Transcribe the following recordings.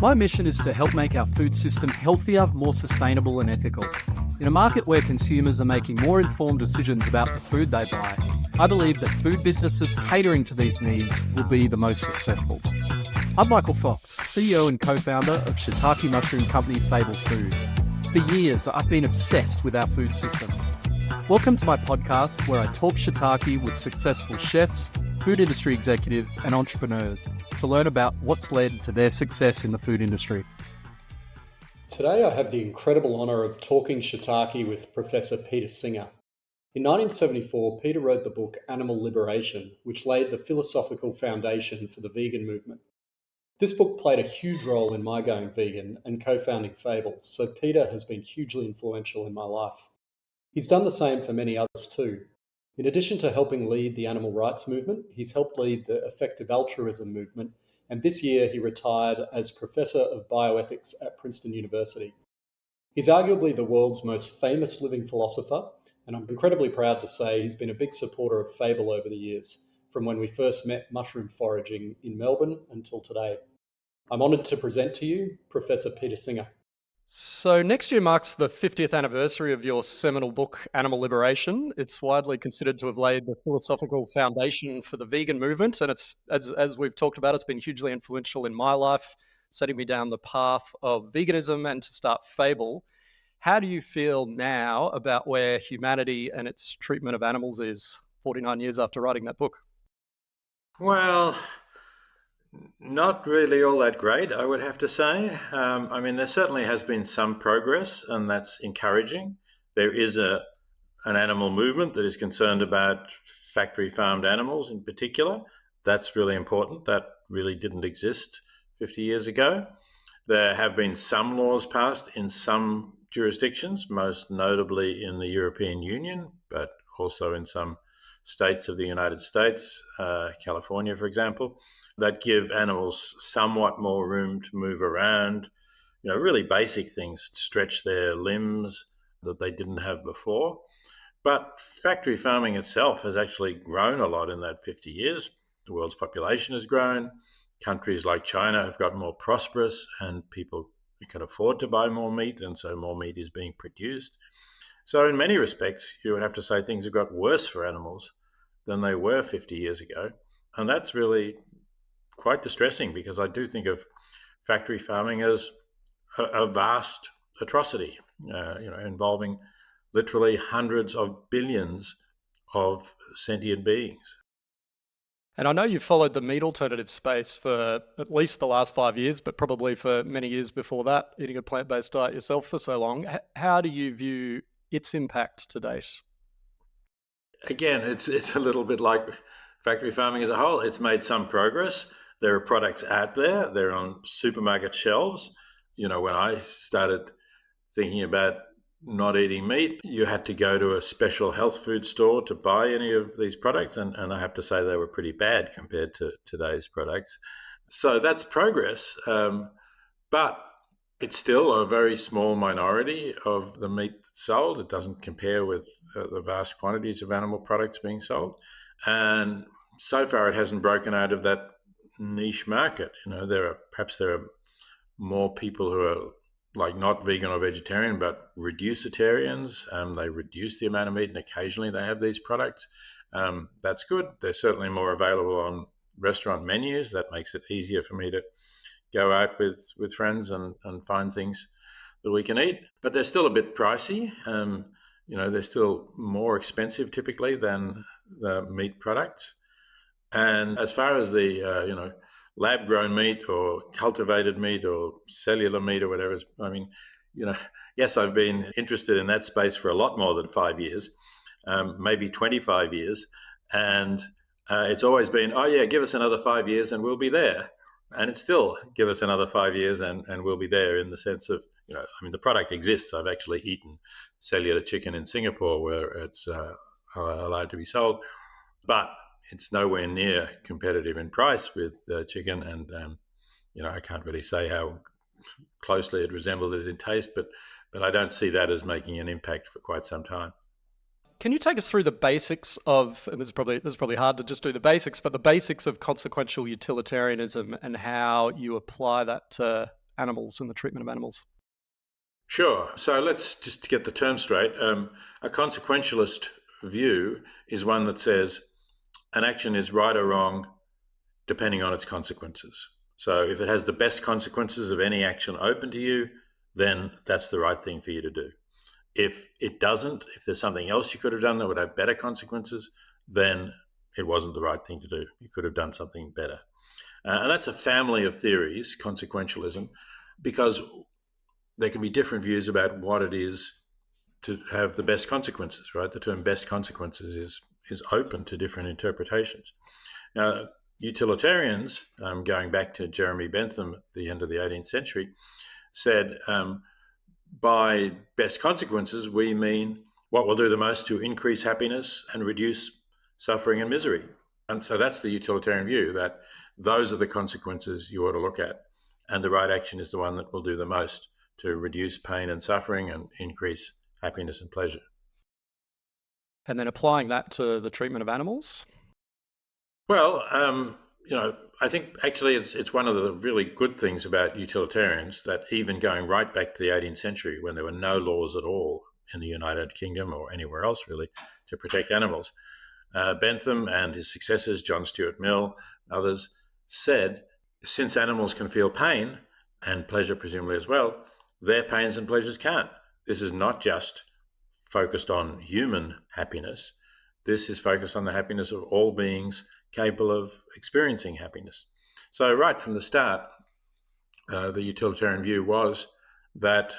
My mission is to help make our food system healthier, more sustainable and ethical. In a market where consumers are making more informed decisions about the food they buy, I believe that food businesses catering to these needs will be the most successful. I'm Michael Fox, CEO and co-founder of shiitake mushroom company Fable Food. For years, I've been obsessed with our food system. Welcome to my podcast where I talk shiitake with successful chefs, food industry executives and entrepreneurs to learn about what's led to their success in the food industry. Today I have the incredible honour of talking shiitake with Professor Peter Singer. In 1974, Peter wrote the book Animal Liberation, which laid the philosophical foundation for the vegan movement. This book played a huge role in my going vegan and co-founding Fable, so Peter has been hugely influential in my life. He's done the same for many others too. In addition to helping lead the animal rights movement, he's helped lead the effective altruism movement, and this year he retired as Professor of Bioethics at Princeton University. He's arguably the world's most famous living philosopher, and I'm incredibly proud to say he's been a big supporter of Fable over the years, from when we first met mushroom foraging in Melbourne until today. I'm honoured to present to you Professor Peter Singer. So next year marks the 50th anniversary of your seminal book, Animal Liberation. It's widely considered to have laid the philosophical foundation for the vegan movement. And it's, as we've talked about, it's been hugely influential in my life, setting me down the path of veganism and to start Fable. How do you feel now about where humanity and its treatment of animals is 49 years after writing that book? Well, not really all that great, I would have to say. There certainly has been some progress, and that's encouraging. There is an animal movement that is concerned about factory farmed animals in particular. That's really important. That really didn't exist 50 years ago. There have been some laws passed in some jurisdictions, most notably in the European Union, but also in some states of the United States, California, for example, that give animals somewhat more room to move around, really basic things, stretch their limbs that they didn't have before. But factory farming itself has actually grown a lot in that 50 years. The world's population has grown. Countries like China have got more prosperous and people can afford to buy more meat, and so more meat is being produced. So in many respects, you would have to say things have got worse for animals than they were 50 years ago. And that's really quite distressing, because I do think of factory farming as a vast atrocity, involving literally hundreds of billions of sentient beings. And I know you've followed the meat alternative space for at least the last 5 years, but probably for many years before that, eating a plant-based diet yourself for so long. How do you view its impact to date? Again, it's a little bit like factory farming as a whole. It's made some progress. There are products out there. They're on supermarket shelves. When I started thinking about not eating meat, you had to go to a special health food store to buy any of these products. And I have to say they were pretty bad compared to today's products. So that's progress. But it's still a very small minority of the meat that's sold. It doesn't compare with the vast quantities of animal products being sold. And so far it hasn't broken out of that niche market. There are more people who are like not vegan or vegetarian, but reducitarians. They reduce the amount of meat and occasionally they have these products. That's good. They're certainly more available on restaurant menus. That makes it easier for me to go out with friends and find things that we can eat. But they're still a bit pricey. They're still more expensive typically than the meat products. And as far as the, lab-grown meat or cultivated meat or cellular meat or whatever, yes, I've been interested in that space for a lot more than 5 years, maybe 25 years. And it's always been, give us another 5 years and we'll be there. And it's still, give us another 5 years and we'll be there, in the sense of, the product exists. I've actually eaten cellular chicken in Singapore where it's allowed to be sold. But it's nowhere near competitive in price with chicken. And, I can't really say how closely it resembles it in taste, but I don't see that as making an impact for quite some time. Can you take us through the basics of, and this is probably hard to just do the basics, but the basics of consequential utilitarianism and how you apply that to animals and the treatment of animals? Sure. So let's just get the term straight. A consequentialist view is one that says an action is right or wrong depending on its consequences. So if it has the best consequences of any action open to you, then that's the right thing for you to do. If it doesn't, if there's something else you could have done that would have better consequences, then it wasn't the right thing to do. You could have done something better. And that's a family of theories, consequentialism, because there can be different views about what it is to have the best consequences, right? The term best consequences is open to different interpretations. Now, utilitarians, going back to Jeremy Bentham at the end of the 18th century, said by best consequences, we mean what will do the most to increase happiness and reduce suffering and misery. And so that's the utilitarian view, that those are the consequences you ought to look at. And the right action is the one that will do the most to reduce pain and suffering and increase happiness and pleasure. And then applying that to the treatment of animals? Well, I think actually it's one of the really good things about utilitarians that even going right back to the 18th century when there were no laws at all in the United Kingdom or anywhere else really to protect animals, Bentham and his successors, John Stuart Mill, others, said since animals can feel pain and pleasure presumably as well, their pains and pleasures can't. This is not just focused on human happiness. This is focused on the happiness of all beings capable of experiencing happiness. So right from the start, the utilitarian view was that,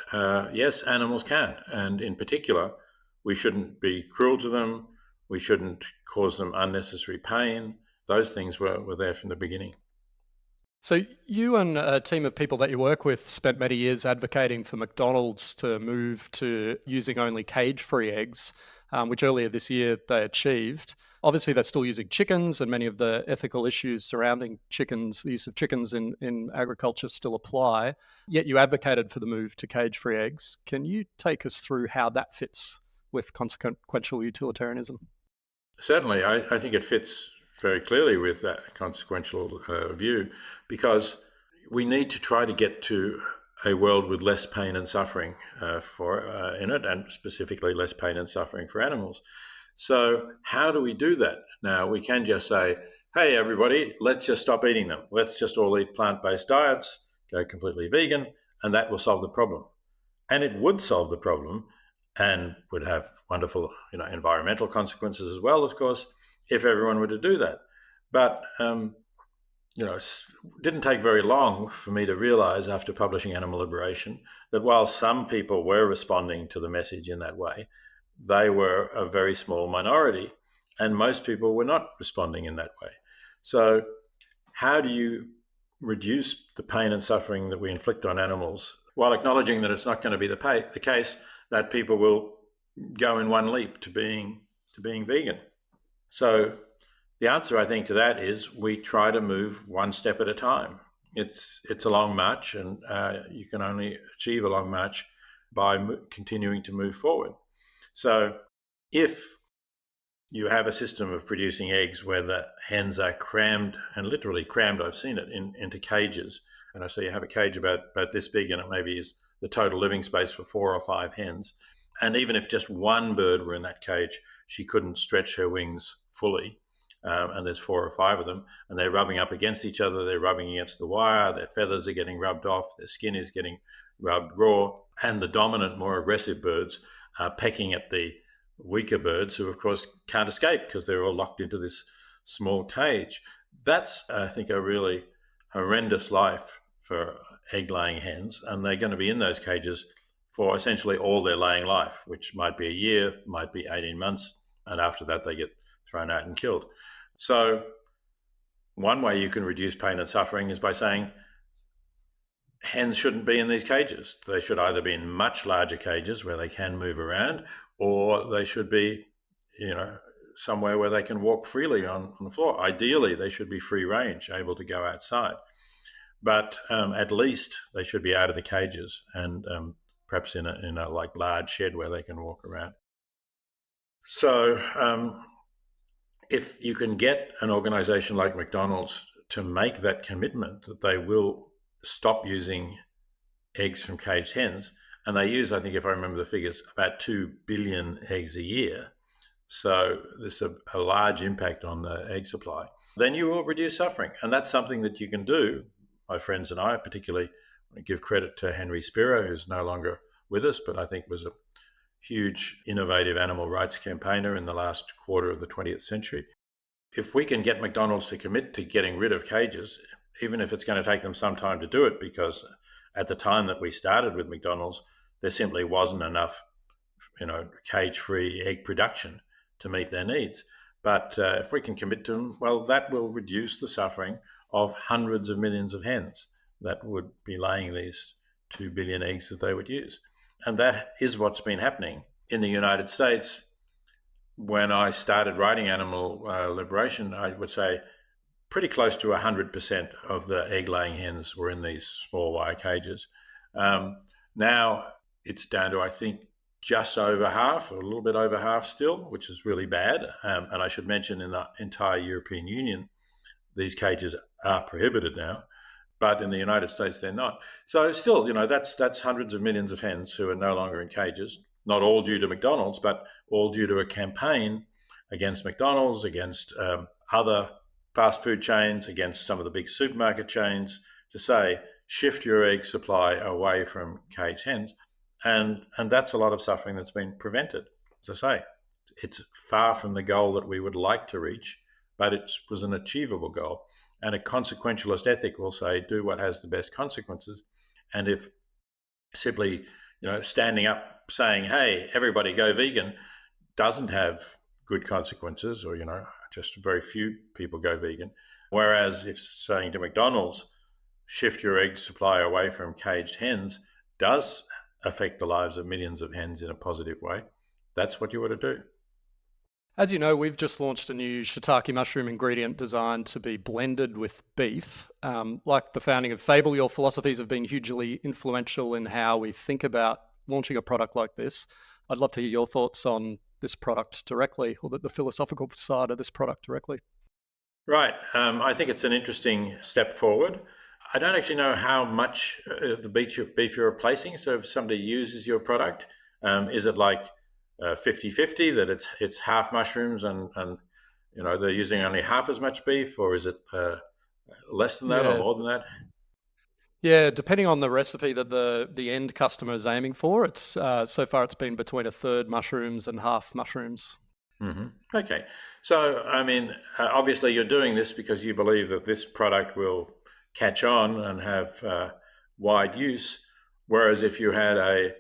yes, animals can. And in particular, we shouldn't be cruel to them. We shouldn't cause them unnecessary pain. Those things were there from the beginning. So you and a team of people that you work with spent many years advocating for McDonald's to move to using only cage-free eggs, which earlier this year they achieved. Obviously, they're still using chickens, and many of the ethical issues surrounding chickens, the use of chickens in agriculture still apply. Yet you advocated for the move to cage-free eggs. Can you take us through how that fits with consequential utilitarianism? Certainly, I think it fits very clearly with that consequential view, because we need to try to get to a world with less pain and suffering in it, and specifically less pain and suffering for animals. So how do we do that? Now, we can just say, hey, everybody, let's just stop eating them. Let's just all eat plant-based diets, go completely vegan, and that will solve the problem. And it would solve the problem and would have wonderful, environmental consequences as well, of course, if everyone were to do that. But, it didn't take very long for me to realize after publishing Animal Liberation that while some people were responding to the message in that way, they were a very small minority, and most people were not responding in that way. So how do you reduce the pain and suffering that we inflict on animals while acknowledging that it's not going to be the case that people will go in one leap to being vegan? So the answer, I think, to that is we try to move one step at a time. It's a long march, and you can only achieve a long march by continuing to move forward. So if you have a system of producing eggs where the hens are crammed, and literally crammed, I've seen it, into cages, and I say you have a cage about this big, and it maybe is the total living space for 4 or 5 hens. And even if just one bird were in that cage, she couldn't stretch her wings fully. And there's 4 or 5 of them, and they're rubbing up against each other. They're rubbing against the wire. Their feathers are getting rubbed off. Their skin is getting rubbed raw. And the dominant, more aggressive birds are pecking at the weaker birds, who, of course, can't escape because they're all locked into this small cage. That's, I think, a really horrendous life for egg-laying hens, and they're going to be in those cages for essentially all their laying life, which might be a year, might be 18 months, and after that they get thrown out and killed. So one way you can reduce pain and suffering is by saying hens shouldn't be in these cages. They should either be in much larger cages where they can move around, or they should be, somewhere where they can walk freely on the floor. Ideally, they should be free range, able to go outside. But at least they should be out of the cages and perhaps in a like large shed where they can walk around. So if you can get an organization like McDonald's to make that commitment that they will stop using eggs from caged hens, and they use, I think, if I remember the figures, about 2 billion eggs a year. So there's a large impact on the egg supply. Then you will reduce suffering. And that's something that you can do. My friends and I particularly give credit to Henry Spiro, who's no longer with us, but I think was a huge innovative animal rights campaigner in the last quarter of the 20th century. If we can get McDonald's to commit to getting rid of cages, even if it's going to take them some time to do it, because at the time that we started with McDonald's, there simply wasn't enough, cage-free egg production to meet their needs. But if we can commit to them, well, that will reduce the suffering of hundreds of millions of hens that would be laying these 2 billion eggs that they would use. And that is what's been happening in the United States. When I started writing animal liberation, I would say pretty close to 100% of the egg-laying hens were in these small wire cages. Now it's down to, I think, just over half, or a little bit over half still, which is really bad. And I should mention in the entire European Union, these cages are prohibited now, but in the United States, they're not. So still, that's hundreds of millions of hens who are no longer in cages, not all due to McDonald's, but all due to a campaign against McDonald's, against other fast food chains, against some of the big supermarket chains, to say, shift your egg supply away from caged hens. And that's a lot of suffering that's been prevented. As I say, it's far from the goal that we would like to reach, but it was an achievable goal. And a consequentialist ethic will say, do what has the best consequences. And if simply, standing up saying, hey, everybody go vegan, doesn't have good consequences, or, just very few people go vegan. Whereas if saying to McDonald's, shift your egg supply away from caged hens, does affect the lives of millions of hens in a positive way, that's what you ought to do. As you know, we've just launched a new shiitake mushroom ingredient designed to be blended with beef. Like the founding of Fable, your philosophies have been hugely influential in how we think about launching a product like this. I'd love to hear your thoughts on this product directly, or the philosophical side of this product directly. Right. I think it's an interesting step forward. I don't actually know how much of the beef you're replacing. So if somebody uses your product, is it like 50-50, that it's half mushrooms and they're using only half as much beef, or is it less than that or Yeah. more than that? Yeah, depending on the recipe that the end customer is aiming for, it's so far it's been between a third mushrooms and half mushrooms. Mm-hmm. Okay. So, I mean, obviously you're doing this because you believe that this product will catch on and have wide use. Whereas if you had a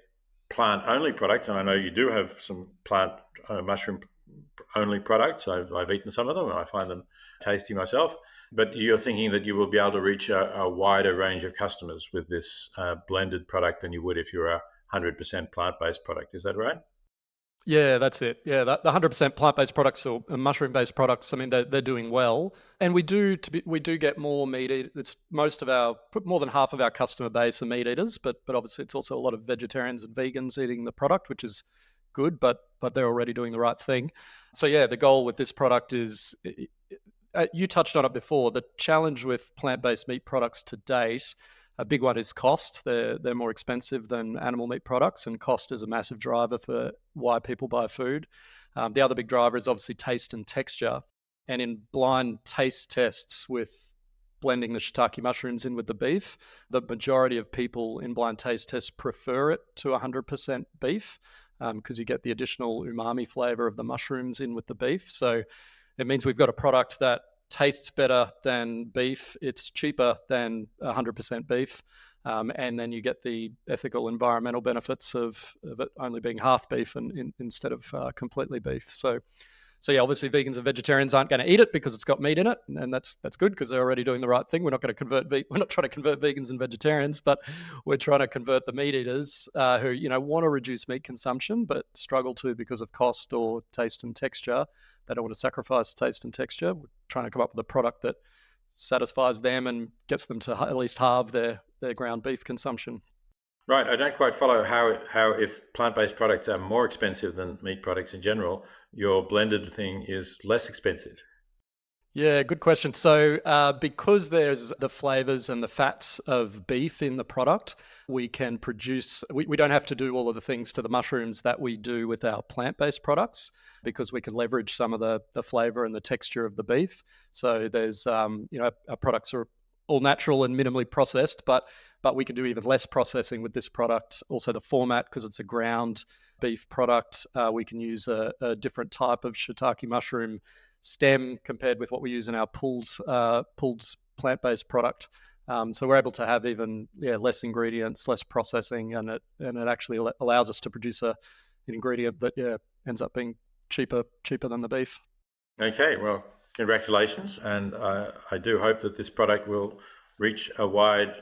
plant-only product, and I know you do have some plant mushroom-only products, I've eaten some of them and I find them tasty myself, but you're thinking that you will be able to reach a wider range of customers with this blended product than you would if you were a 100% plant-based product. Is that right? Yeah, that's it. Yeah, the 100% plant-based products or mushroom-based products, I mean, they're doing well, and we do get more meat eaters. It's more than half of our customer base are meat eaters, but obviously it's also a lot of vegetarians and vegans eating the product, which is good, but they're already doing the right thing. So yeah, the goal with this product is, you touched on it before, the challenge with plant-based meat products to date. A big one is cost. They're more expensive than animal meat products, and cost is a massive driver for why people buy food. The other big driver is obviously taste and texture. And in blind taste tests with blending the shiitake mushrooms in with the beef, the majority of people in blind taste tests prefer it to 100% beef, because you get the additional umami flavor of the mushrooms in with the beef. So it means we've got a product that tastes better than beef, it's cheaper than 100% beef, and then you get the ethical environmental benefits of it only being half beef instead of completely beef. So yeah, obviously vegans and vegetarians aren't going to eat it because it's got meat in it, and that's good because they're already doing the right thing. We're not trying to convert vegans and vegetarians, but we're trying to convert the meat eaters who want to reduce meat consumption but struggle to because of cost or taste and texture. They don't want to sacrifice taste and texture. We're trying to come up with a product that satisfies them and gets them to at least halve their ground beef consumption. Right. I don't quite follow how if plant-based products are more expensive than meat products in general, your blended thing is less expensive. Yeah, good question. So, because there's the flavors and the fats of beef in the product, we can produce, we don't have to do all of the things to the mushrooms that we do with our plant based products because we can leverage some of the flavor and the texture of the beef. So, there's, our products are all natural and minimally processed, but we can do even less processing with this product. Also, the format, because it's a ground beef product, we can use a different type of shiitake mushroom stem compared with what we use in our pulled plant-based product. So we're able to have even less ingredients, less processing, and it actually allows us to produce an ingredient that ends up being cheaper than the beef. Okay, well, congratulations, and I do hope that this product will reach a wide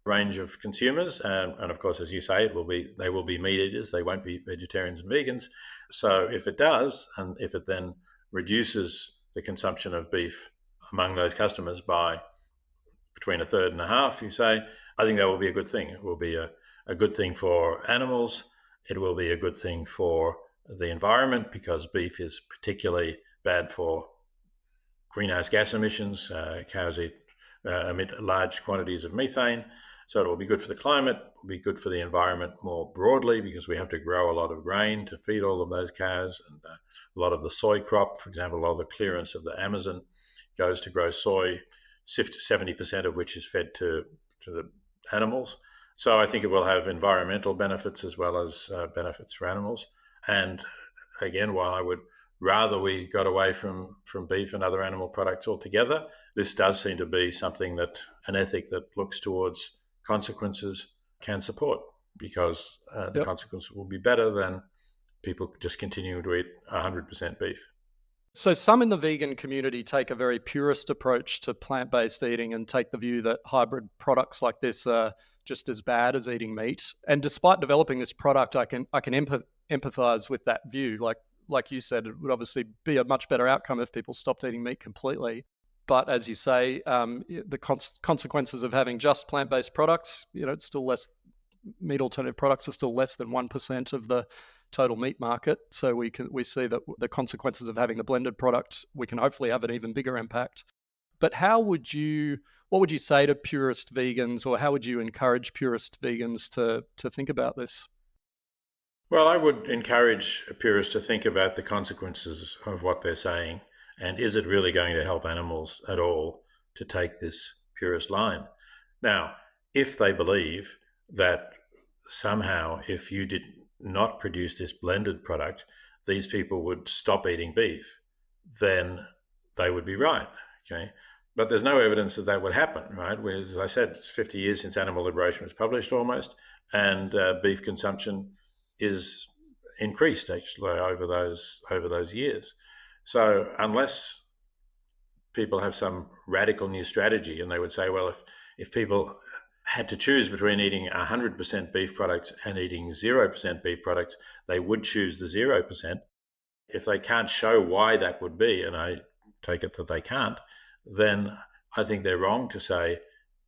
range of consumers, and of course, as you say, they will be meat eaters. They won't be vegetarians and vegans. So if it does, and if it then reduces the consumption of beef among those customers by between a third and a half, you say, I think that will be a good thing. It will be a good thing for animals. It will be a good thing for the environment because beef is particularly bad for greenhouse gas emissions. Cows emit large quantities of methane. So it will be good for the climate, it will be good for the environment more broadly because we have to grow a lot of grain to feed all of those cows. And a lot of the soy crop, for example, a lot of the clearance of the Amazon goes to grow soy, 70% of which is fed to the animals. So I think it will have environmental benefits as well as benefits for animals. And again, while I would rather we got away from beef and other animal products altogether, this does seem to be something that an ethic that looks towards consequences can support because the consequences will be better than people just continuing to eat 100% beef. So some in the vegan community take a very purist approach to plant-based eating and take the view that hybrid products like this are just as bad as eating meat. And despite developing this product, I can empathize with that view. Like you said, it would obviously be a much better outcome if people stopped eating meat completely. But as you say, the consequences of having just plant-based products, it's still less. Meat alternative products are still less than 1% of the total meat market. So we see that the consequences of having the blended product, we can hopefully have an even bigger impact. But what would you say to purist vegans, or how would you encourage purist vegans to think about this? Well, I would encourage purists to think about the consequences of what they're saying. And is it really going to help animals at all to take this purist line? Now, if they believe that somehow, if you did not produce this blended product, these people would stop eating beef, then they would be right. Okay. But there's no evidence that that would happen, right? As I said, it's 50 years since Animal Liberation was published almost, and beef consumption is increased actually over those years. So unless people have some radical new strategy and they would say, well, if people had to choose between eating 100% beef products and eating 0% beef products, they would choose the 0%. If they can't show why that would be, and I take it that they can't, then I think they're wrong to say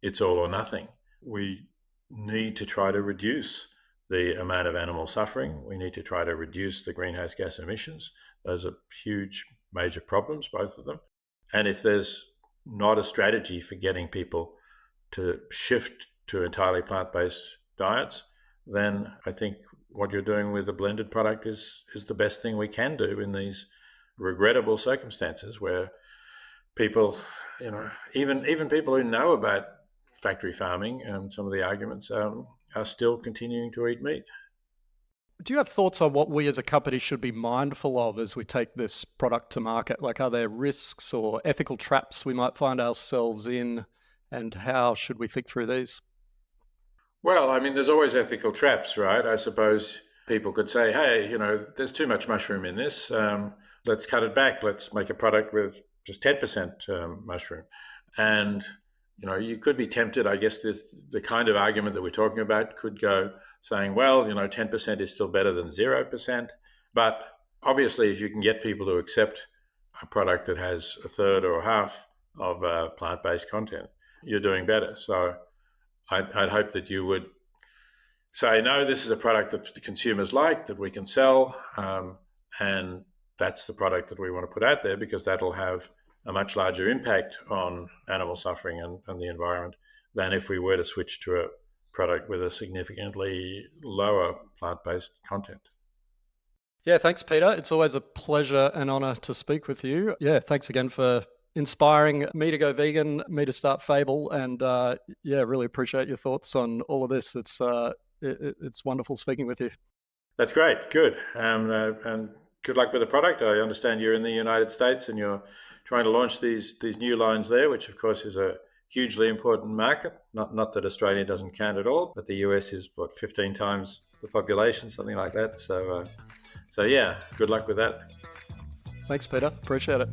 it's all or nothing. We need to try to reduce the amount of animal suffering. We need to try to reduce the greenhouse gas emissions. Those are huge, major problems, both of them. And if there's not a strategy for getting people to shift to entirely plant-based diets, then I think what you're doing with a blended product is the best thing we can do in these regrettable circumstances where people, even people who know about factory farming and some of the arguments are still continuing to eat meat. Do you have thoughts on what we as a company should be mindful of as we take this product to market? Like, are there risks or ethical traps we might find ourselves in, and how should we think through these? Well, I mean, there's always ethical traps, right? I suppose people could say, hey, there's too much mushroom in this. Let's cut it back. Let's make a product with just 10% mushroom. And, you could be tempted, I guess the kind of argument that we're talking about could go saying, well, 10% is still better than 0%. But obviously, if you can get people to accept a product that has a third or a half of plant-based content, you're doing better. So I'd hope that you would say, no, this is a product that the consumers like, that we can sell, and that's the product that we want to put out there because that'll have a much larger impact on animal suffering and the environment than if we were to switch to a product with a significantly lower plant-based content. Yeah, thanks, Peter. It's always a pleasure and honor to speak with you. Yeah, thanks again for inspiring me to go vegan, me to start Fable, and really appreciate your thoughts on all of this. It's wonderful speaking with you. That's great. Good. And good luck with the product. I understand you're in the United States and you're trying to launch these new lines there, which of course is a hugely important market. Not that Australia doesn't count at all, but the US is 15 times the population, something like that. So yeah, good luck with that. Thanks, Peter. Appreciate it.